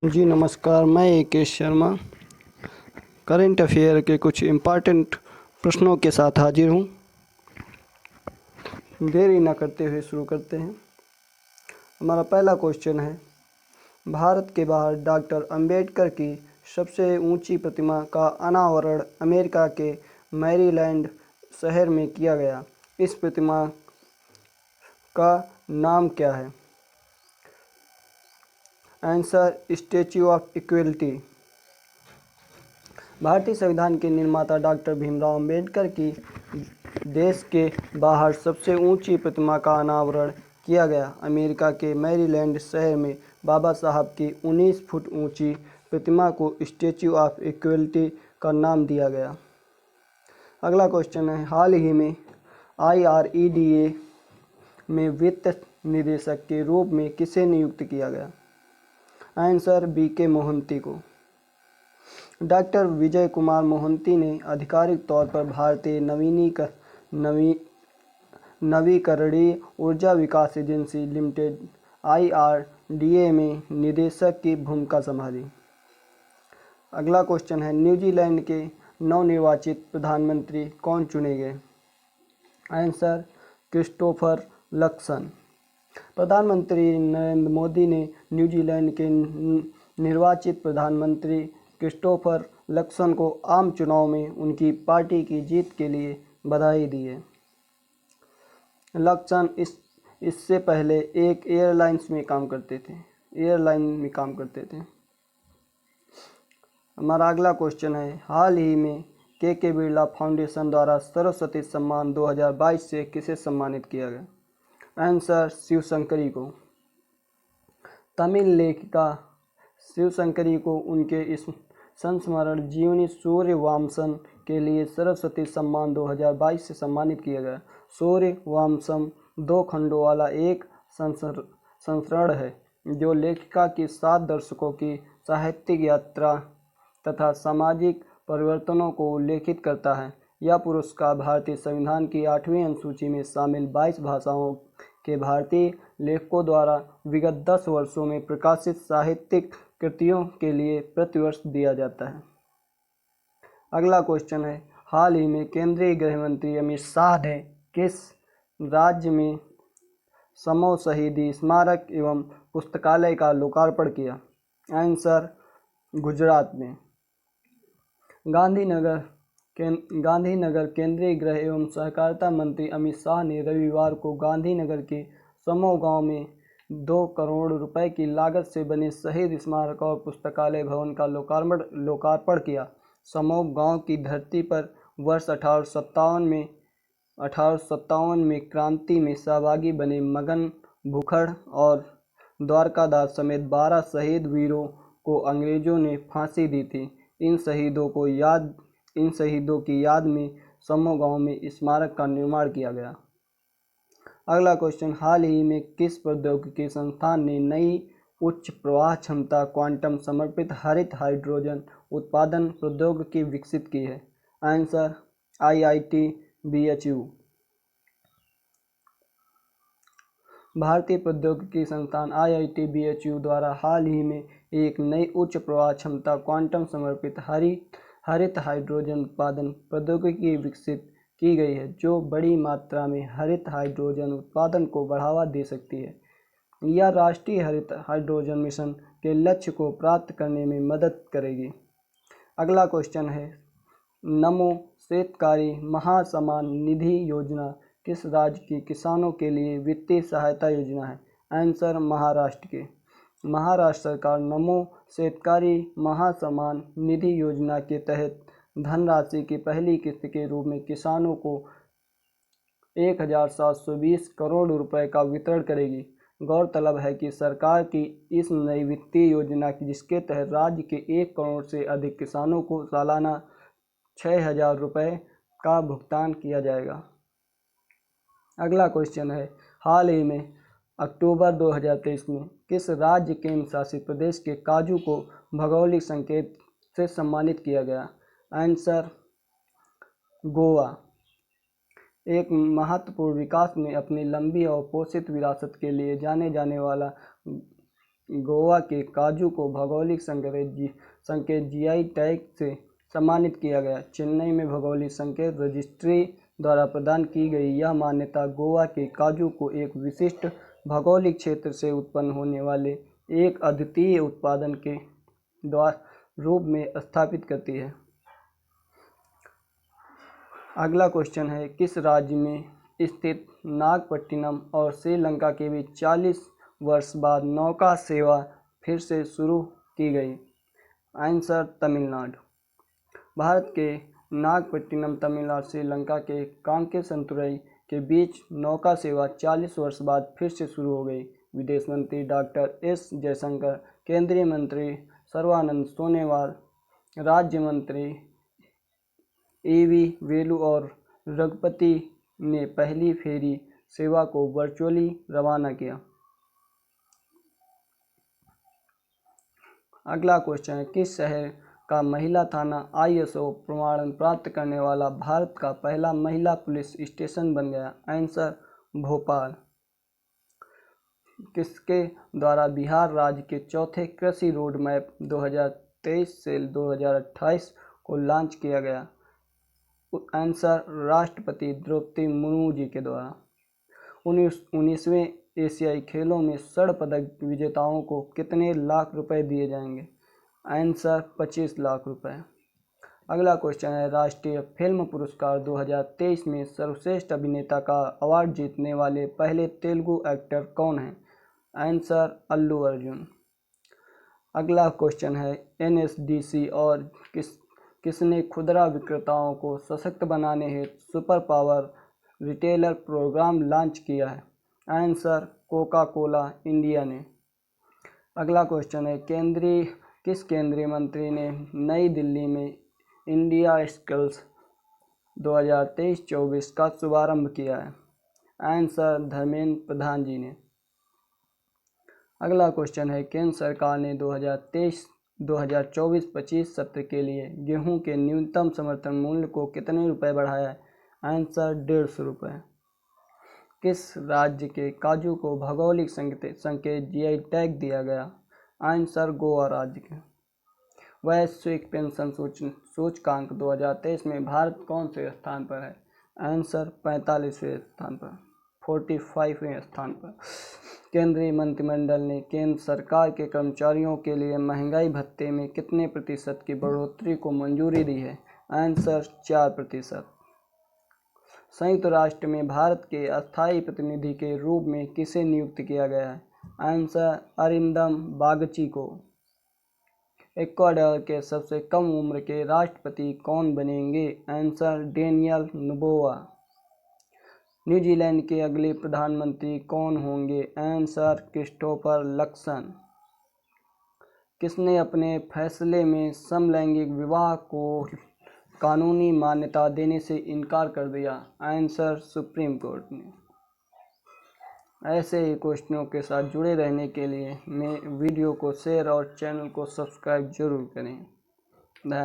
जी नमस्कार, मैं एकेश Sharma current affair के कुछ इम्पॉर्टेंट प्रश्नों के साथ हाजिर हूँ। देरी न करते हुए शुरू करते हैं। हमारा पहला क्वेश्चन है, भारत के बाहर डॉक्टर अंबेडकर की सबसे ऊंची प्रतिमा का अनावरण अमेरिका के मैरीलैंड शहर में किया गया। इस प्रतिमा का नाम क्या है? Answer, statue of equality. भारतीय संविधान के निर्माता डॉक्टर भीमराव अंबेडकर की देश के बाहर सबसे ऊंची प्रतिमा का अनावरण किया गया। अमेरिका के मैरीलैंड शहर में बाबा साहब की 19 फुट ऊंची प्रतिमा को स्टैच्यू ऑफ इक्वलिटी का नाम दिया गया। अगला क्वेश्चन है, हाल ही में IREDA में वित्त निदेशक के रूप में किसे नियुक्त किया गया? आंसर, BK मोहंती को। डॉक्टर विजय कुमार मोहंती ने आधिकारिक तौर पर भारतीय नवीकरणीय ऊर्जा विकास एजेंसी लिमिटेड IRDA में निदेशक की भूमिका संभाली। अगला क्वेश्चन है, न्यूजीलैंड के नवनिर्वाचित प्रधानमंत्री कौन चुने गए? Answer, Christopher Luxon. प्रधानमंत्री नरेंद्र मोदी ने न्यूजीलैंड के निर्वाचित प्रधानमंत्री क्रिस्टोफर लक्सन को आम चुनाव में उनकी पार्टी की जीत के लिए बधाई दी है। लक्सन इससे पहले एक एयरलाइन में काम करते थे। हमारा अगला क्वेश्चन है, हाल ही में के बिरला फाउंडेशन द्वारा सरस्वती सम्मान 2022 से किसे सम्मानित किया गया? आंसर, शिवशंकरी को। तमिल लेखिका शिवशंकरी को उनके इस संस्मरण जीवनी सूर्यवंशम के लिए सरस्वती सम्मान 2022 से सम्मानित किया गया। सूर्यवंशम 2 खंडों वाला एक संस्करण है जो लेखिका की 7 दशकों की साहित्यिक यात्रा तथा सामाजिक परिवर्तनों को उल्लेखित करता है। यह पुरस्कार भारतीय संविधान की 8वीं अनुसूची में शामिल 22 भाषाओं के भारतीय लेखकों द्वारा विगत 10 वर्षों में प्रकाशित साहित्यिक कृतियों के लिए प्रतिवर्ष दिया जाता है। अगला क्वेश्चन है, हाल ही में केंद्रीय गृह मंत्री अमित शाह ने किस राज्य में समो शहीदी स्मारक एवं पुस्तकालय का लोकार्पण किया? आंसर, गुजरात में। गांधीनगर केंद्रीय गृह एवं सहकारिता मंत्री अमित शाह ने रविवार को गांधीनगर के समो गांव में 2 करोड़ रुपए की लागत से बने शहीद स्मारक और पुस्तकालय भवन का लोकार्पण किया। समो गांव की धरती पर वर्ष 1857 में क्रांति में सहभागी बने मगन भुखड़ और द्वारकादास समेत 12 शहीद वीरों को अंग्रेजों ने फांसी दी थी। इन शहीदों की याद में समो गांव में स्मारक का निर्माण किया गया। अगला क्वेश्चन, हाल ही में किस प्रौद्योगिकी संस्थान ने नई उच्च प्रवाह क्षमता क्वांटम समर्पित हरित हाइड्रोजन उत्पादन प्रौद्योगिकी विकसित की है? Answer, IIT BHU। भारतीय प्रौद्योगिकी संस्थान IIT BHU द्वारा हाल ही में एक नई उच्च प्रवाह क्षमता क्वांटम समर्पित हरित हाइड्रोजन उत्पादन प्रौद्योगिकी विकसित की गई है जो बड़ी मात्रा में हरित हाइड्रोजन उत्पादन को बढ़ावा दे सकती है। यह राष्ट्रीय हरित हाइड्रोजन मिशन के लक्ष्य को प्राप्त करने में मदद करेगी। अगला क्वेश्चन है, नमो शेतकारी महासम्मान निधि योजना किस राज्य के किसानों के लिए वित्तीय सहायता योजना है? आंसर, महाराष्ट्र के। महाराष्ट्र सरकार नमो शेतकारी महासम्मान निधि योजना के तहत धनराशि की पहली किस्त के रूप में किसानों को 1720 करोड़ रुपए का वितरण करेगी। गौरतलब है कि सरकार की इस नई वित्तीय योजना जिसके तहत राज्य के 1 करोड़ से अधिक किसानों को सालाना 6000 रुपये का भुगतान किया जाएगा। अगला क्वेश्चन है, हाल ही में अक्टूबर 2023 में किस राज्य केंद्र शासित प्रदेश के काजू को भौगोलिक संकेत से सम्मानित किया गया? आंसर, गोवा। एक महत्वपूर्ण विकास में अपनी लंबी और पोषित विरासत के लिए जाने जाने वाला गोवा के काजू को भौगोलिक संकेत जीआई टैग से सम्मानित किया गया। चेन्नई में भौगोलिक संकेत रजिस्ट्री द्वारा प्रदान की गई यह मान्यता गोवा के काजू को एक विशिष्ट भौगोलिक क्षेत्र से उत्पन्न होने वाले एक अद्वितीय उत्पादन के रूप में स्थापित करती है। अगला क्वेश्चन है, किस राज्य में स्थित नागपट्टिनम और श्रीलंका के बीच 40 वर्ष बाद नौका सेवा फिर से शुरू की गई? आंसर तमिलनाडु। भारत के नागपट्टिनम तमिलनाडु श्रीलंका के कांकेसंतुरई के बीच नौका सेवा 40 वर्ष बाद फिर से शुरू हो गई। विदेश मंत्री डॉक्टर एस जयशंकर, केंद्रीय मंत्री सर्बानंद सोनोवाल, राज्य मंत्री एवी वेलु और रघुपति ने पहली फेरी सेवा को वर्चुअली रवाना किया। अगला क्वेश्चन है, किस शहर का महिला थाना ISO प्रमाणन प्राप्त करने वाला भारत का पहला महिला पुलिस स्टेशन बन गया? आंसर भोपाल। किसके द्वारा बिहार राज्य के चौथे कृषि रोड मैप 2023 से 2028 को लॉन्च किया गया? आंसर राष्ट्रपति द्रौपदी मुर्मू जी के द्वारा। 19वें एशियाई खेलों में स्वर्ण पदक विजेताओं को कितने लाख रुपए दिए जाएंगे? आंसर 25 लाख रुपए। अगला क्वेश्चन है, राष्ट्रीय फिल्म पुरस्कार 2023 में सर्वश्रेष्ठ अभिनेता का अवार्ड जीतने वाले पहले तेलुगु एक्टर कौन हैं? आंसर अल्लू अर्जुन। अगला क्वेश्चन है, NSDC और किसने खुदरा विक्रेताओं को सशक्त बनाने हेतु super power retailer program launch किया है? आंसर कोका कोला इंडिया ने। अगला क्वेश्चन है, किस केंद्रीय मंत्री ने नई दिल्ली में इंडिया स्किल्स 2023-24 का शुभारंभ किया है? आंसर धर्मेंद्र प्रधान जी ने। अगला क्वेश्चन है, केंद्र सरकार ने 2024-25 सत्र के लिए गेहूं के न्यूनतम समर्थन मूल्य को कितने रुपए बढ़ाया है? आंसर 150 रुपये। किस राज्य के काजू को भौगोलिक संकेत जीआई टैग दिया गया? आंसर गोवा राज्य के। वैश्विक पेंशन सूचकांक 2023 में भारत कौन से स्थान पर है? आंसर 45वें स्थान पर, 45वें स्थान पर। केंद्रीय मंत्रिमंडल ने केंद्र सरकार के कर्मचारियों के लिए महंगाई भत्ते में कितने प्रतिशत की बढ़ोतरी को मंजूरी दी है? आंसर 4%। संयुक्त राष्ट्र में भारत के अस्थायी प्रतिनिधि के रूप में किसे नियुक्त किया गया है? आंसर अरिंदम बागची को। इक्वाडोर के सबसे कम उम्र के राष्ट्रपति कौन बनेंगे? Answer Daniel Noboa. न्यूजीलैंड के अगले प्रधानमंत्री कौन होंगे? Answer Christopher Luxon. किसने अपने फैसले में समलैंगिक विवाह को कानूनी मान्यता देने से इनकार कर दिया? आंसर सुप्रीम कोर्ट ने। ऐसे ही क्वेश्चनों के साथ जुड़े रहने के लिए वीडियो को शेयर और चैनल को सब्सक्राइब जरूर करें। धन्यवाद।